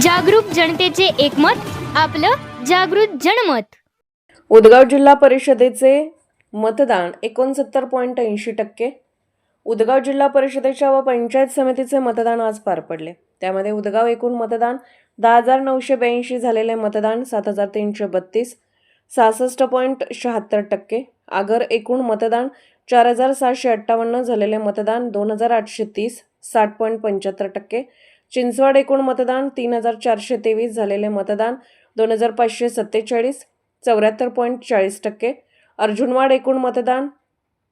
जागरूक जनतेचे एकमत, आपलं जागृत जनमत. उदगाव जिल्हा परिषदेचे मतदान 69.80%. उदगाव जिल्हा परिषदेच्या व पंचायत समितीचे मतदान आज पार पडले. त्यामध्ये उदगाव एकूण मतदान 10,982 झालेले मतदान 7,332, 66.76%. आगर एकूण मतदान 4,758 झालेले मतदान 2,830, 60.75%. चिंचवड एकूण मतदान 3,423 झालेले मतदान 2,547, 74.40%. अर्जुनवाड एकूण मतदान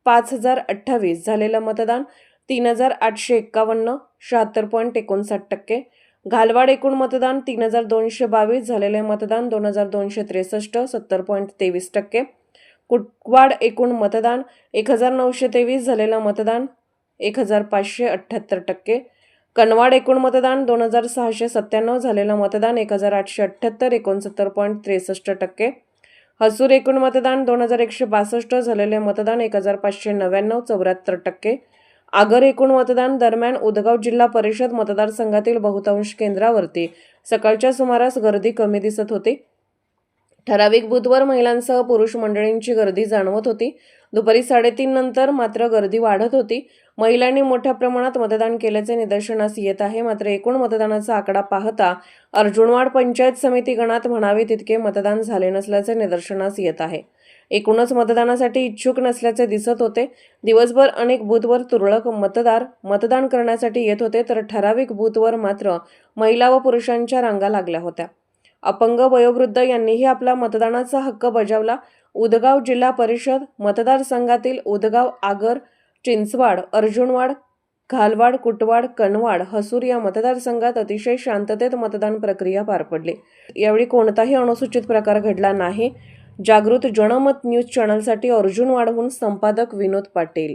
5,028 झालेलं मतदान 3,851, 76.59%. घालवाड एकूण मतदान 3,222 झालेले मतदान 2,263, 70.23%. कुटवाड एकूण मतदान 1,923 झालेलं मतदान 1,578%. कनवाड एकूण मतदान 2,697 झालेलं मतदान 1,878, 69.63%. हसूर एकूण मतदान 2,162 झालेले मतदान 1,599, 74%. आगर एकूण मतदान दरम्यान उदगाव जिल्हा परिषद मतदारसंघातील बहुतांश केंद्रावरती सकाळच्या सुमारास गर्दी कमी दिसत होती. ठराविक बूथवर महिलांसह पुरुष मंडळींची गर्दी जाणवत होती. दुपारी 3:30 नंतर मात्र गर्दी वाढत होती. महिलांनी मोठ्या प्रमाणात मतदान केल्याचे निदर्शनास येत आहे. मात्र एकूण मतदानाचा आकडा पाहता अर्जुनवाड पंचायत समिती गणात म्हणावे तितके मतदान झाले नसल्याचे निदर्शनास येत आहे. एकूणच मतदानासाठी इच्छुक नसल्याचे दिसत होते. दिवसभर अनेक बूथवर तुरळक मतदार मतदान करण्यासाठी येत होते, तर ठराविक बूथवर मात्र महिला व पुरुषांच्या रांगा लागल्या होत्या. अपंग वयोवृद्ध यांनीही आपला मतदानाचा हक्क बजावला. उदगाव जिल्हा परिषद मतदारसंघातील उदगाव, आगर, चिंचवाड, अर्जुनवाड, घालवाड, कुटवाड, कनवाड, हसूर या मतदारसंघात अतिशय शांततेत मतदान प्रक्रिया पार पडली. यावेळी कोणताही अनुचित प्रकार घडला नाही. जागृत जनमत न्यूज चॅनलसाठी अर्जुनवाडहून संपादक विनोद पाटील.